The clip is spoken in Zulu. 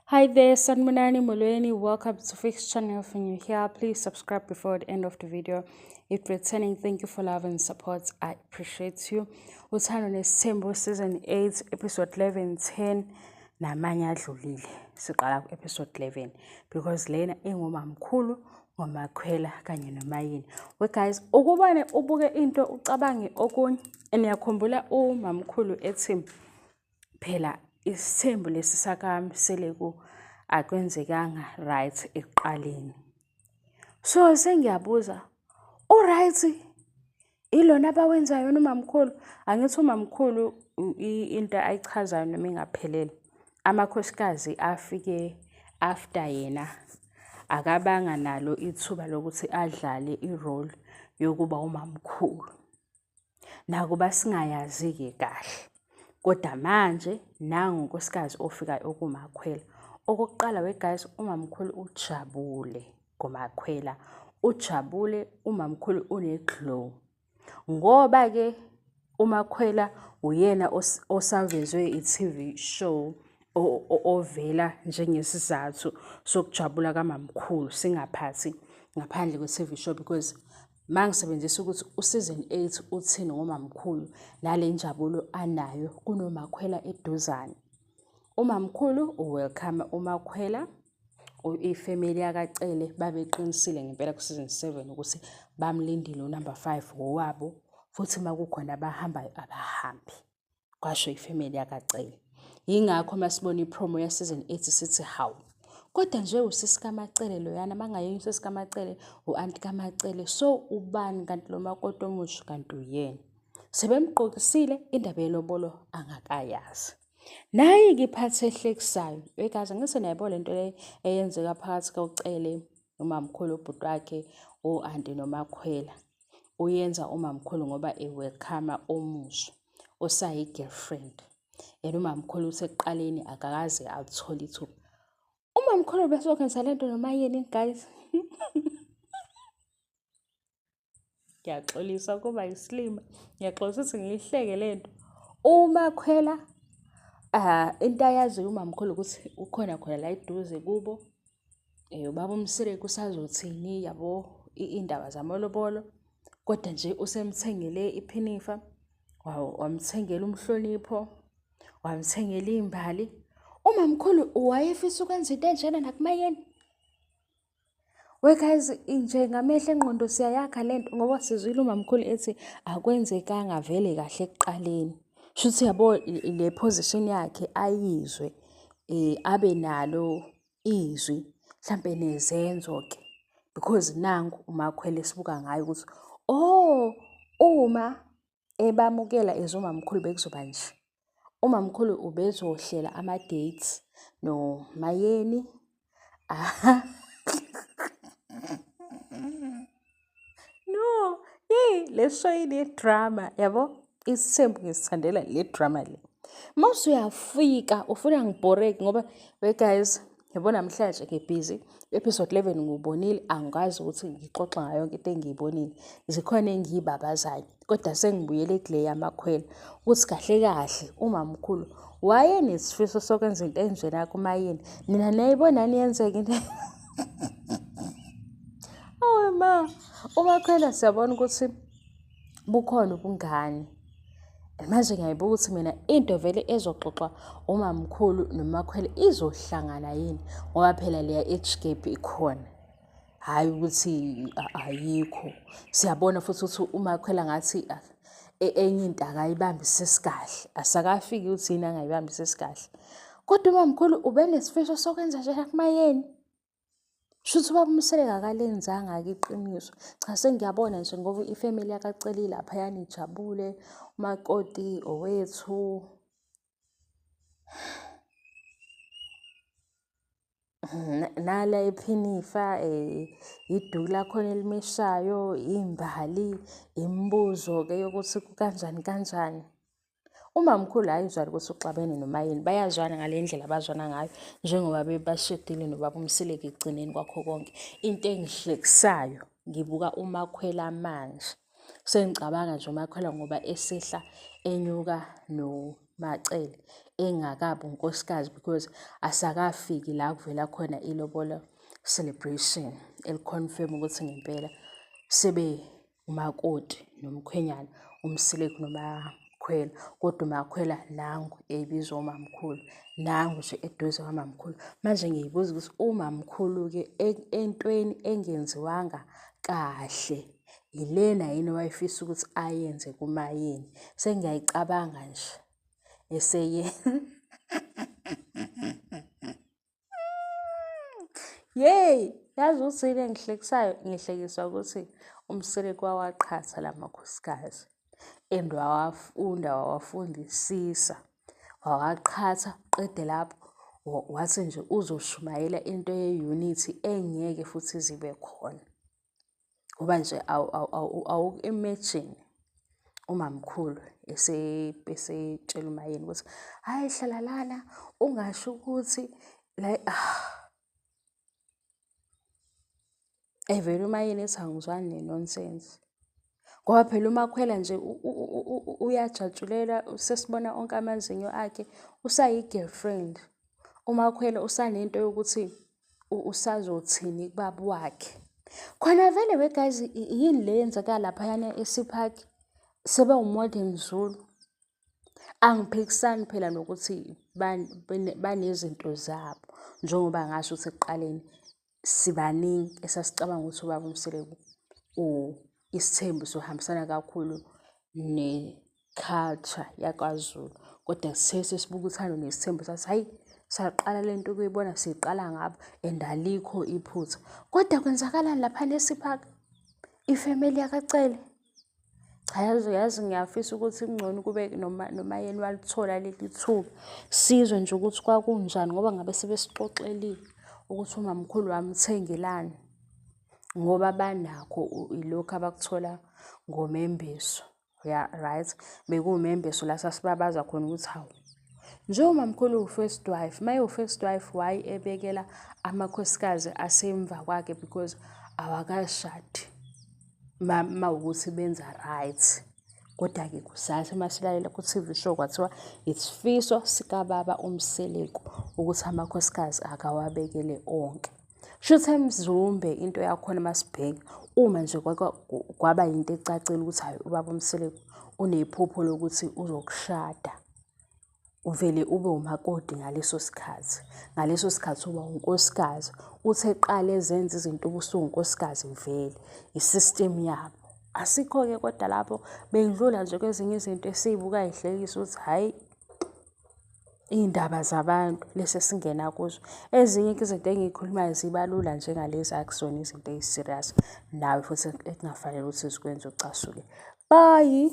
Hi there, Sanmunani Mulweni. Welcome to Fix Channel. If you're here, please subscribe before the end of the video. If returning, thank you for love and support. I appreciate you. We'll turn on Sembo Season 8, Episode 11, 10. Namanya adlulile. Siqala ku episode 11 because lena ingumamkhulu ngomakhwela kanye nomayini. We guys, ukubane ubuke into ucabange okunye. Eniyakhumbula umamkhulu ethi phela isithembu lesi sakami seleku akwenzekanga right ekuqaleni. So sengiyabuza, right ilona abawenzayo nomamkhulu? Angithi umamkhulu into ayichazayo noma ingaphelele. Amakhosikazi afike after yena akabanga nalo ithuba lokuthi adlale irole yokuba umamkhulu. Nakuba singayazi-ke kahle. Kodwa manje nangu unkosikazi ofikayo okumakhwela. Okokuqala we guys, umamkhulu ujabule ngomakhwela. Ujabule, umamkhulu une-glow. Ngoba ke umakhwela uyena osavezwe i-TV show ovela njengesizathu sokujabula kamamkhulu singaphathi ngaphandle kwe-TV show because mangisebenzisa ukuthi useason 8 uthini ngomamkhulu nale njabulo anayo kunomakhwela eduzane. Umamkhulu uwelcome umakhwela, ifamily yakacele babeqinisile ngempela ku season 7 ukuthi bamlindile unumber 5 owabo futhi makukhona abahambayo abahambi. Kwasho ifamily yakacele. Yingakho masibona ipromo ya season 8 sithi hawu. Kodwa nje usisi kaMacele loyana mangayenye usisi kaMacele uanti kaMacele so ubani kanti lo makoti omusha kanti uyena. Sebemgqokisile indaba yelobolo angakayazi. Nayi ngiphathe ehlekisayo. Ekaza ngise nayibona lento le eyenzeka phakathi koCele umamkhulu ubhuti wakhe uanti nomakhwela. Uyenza umamkhulu ngoba ewelcome omusha osayi girlfriend. Yena umamkhulu usekuqaleni akakaze athola ithuba. Umamkhulu bese wakwenza lento nomayini guys. Ngiyaxolisa kuba isilima. Ngiyaxolisa ukuthi ngiyihleke lento. Umakhwela into ayaziyo umamkhulu ukuthi ukhona khona la eduze kubo. Ubaba uMsire kusazothini yabo indaba zamalobolo. Kodwa nje usemthengele iphinifa. Wamthengela umhlonipho. Wamthengela imbali. Umamkhulu wayefisa ukwenza into enjena nakumayeni. We guys, nje ngamehla engqondo siyayakha lento ngoba sizwile umamkhulu ethi akwenzekanga vele kahle ekuqaleni. Shuthi yabo le position yakhe ayizwe abe nalo izwi mhlambe nezenzo ke because nangu umakhwele sibuka ngayo ukuthi uma ebamukela ezomamkhulu bekuzoba nje. Umamkhulu ubezohlela ama-dates no mayeni. No, le show ine drama yabo. Isithembu ngisithandela le drama le. Mase uyafika ufuna ngibhoreke ngoba we guys yabona namhlanje ngebusy. Episode 11 ngubonile angazi ukuthi ngixoxa ngayo yonke into engiyibonile. Zikhona engiyibabazayo kodwa sengibuyele kule yamakhwela ukuthi kahle kahle umamkhulu wayenesifiso sokwenza into enjena kumayini. Nina nayibona niyenzeke into. Oh ma, umakhwela siyabona ukuthi bukhona ubungani. Manje ngiyayibuka ukuthi mina into vele ezoxoxwa umamkhulu nomakhwele izohlangana yini ngoba phela leya age gap ikhona. Hayi ukuthi ayikho. Siyabona futhi ukuthi umakhwela ngathi enye into akayibambise isikahle. Asakafiki ukuthi yini angayibambise isikahle. Kodwa umamkhulu ubenesifiso sokwenza nje nakumayeni. Shuthi ubaba uMsele akalenzanga iqiniso. Cha sengiyabona nje ngoba ifamily yakacele lapha yani ijabule umakoti owethu. Nala ephinifa iduku lakhona elimeshayo, imbali, imibuzo ke yokuthi kanjani kanjani. Umamkhulu ayizwali ukuthi uxabene nomayini. Bayazwana ngale ndlela abazwana ngayo njengoba bebashedile nobaba uMsile ekugcineni kwakho konke. Into engihlekisayo ngibuka umakhwela manje. Sengicabanga nje umakhwela ngoba esehla enyuka noMacele. engakabi unkosikazi because asakafiki la kuvela khona ilobola celebration eliconfirm ukuthi ngempela sebe umakoti nomkhwenyana, umseleki nomakhwela. Kodwa umakhwela nangu ebizwa umamkhulu, nangu nje eduze kwamamkhulu. Manje ngiyibuza ukuthi umamkhulu-ke entweni engenziwanga kahle ilena yini wayefisa ukuthi ayenze kumayeni. Sengiyayicabanga nje eseye yeyi, yazi ukuthi yini engihlekisayo? Ngihlekiswa ukuthi umseleki wawaqhatha la makhosikazi and wawafunda, wawafundisisa, wawaqhatha. Qede lapho wathi nje uzoshumayela into ye-unity engeke futhi zibe khona. Ngoba nje awuku-imagine umamkhulu esetshela umayeni ukuthi hhayi hlala lana ungasho ukuthi evele umayeni ethi angizwani ne-nonsense. Ngoba phela umakhwela nje uyajatshulela, sesibona onke amazinyo akhe, usayi-girlfriend. Umakhwela usanento yokuthi usazothini kubaba wakhe. Khona vele we-guys, yini le yenzeka laphayana eSipaki? Sebe u-modern Zulu. Angiphikisani phela nokuthi banezinto zabo, njengoba ngasho ukuthi ekuqaleni sibaningi esasicabanga ukuthi ubaba uMseleki isithembu sohambisana kakhulu ne-culture yakwaZulu. Kodwa sesibuka uthando nesithembu sathi hhayi, saqala lento ukuyibona siyiqala ngabo and alikho iphutha. Kodwa kwenzakalani laphana eSipaki? Ifamily yakaCele. Cha yazi ngiyafisa ukuthi kungcono kube nomayeni walithola leli thuba sizwe nje ukuthi kwakunjani, ngoba ngabe sebesixoxelile ukuthi umamkhulu wamthengelani, ngoba banakho ilokhu abakuthola ngomembeso. Yeah, right. Bekuwumembeso la sasibabaza khona ukuthi hawu, nje umamkhulu u-first wife, maye u-first wife why ebekela amakhosikazi asemva kwakhe because awakashadi mawukuthi benza right. Kodwa-ke kusathi masilalela ku-TV show kwathiwa isifiso sikababa uMseleki ukuthi amakhosikazi akawabekele onke. Shuthi eMzumbe into yakhona masibheka uma nje kwaba yinto ecacile ukuthi hayi ubaba uMseleki unephupho lokuthi uzokushada, uvele ube umakoti ngaleso sikhathi. Ngaleso sikhathi uba unkosikazi, uthe qala ezenza izinto ubusuwunkosikazi vele i-system yabo. Asikho-ke kodwa lapho bengidlula nje kwezinye izinto esiyibuka yihlekisa ukuthi hhayi, iy'ndaba zabantu lesi esingena kuzo. Ezinye izinto engiyikhulumayo ziba lula njengalezi, akusona izinto ey'serious nawe futhi ekungafanele ukuthi zikwenze ucasuke. Bye.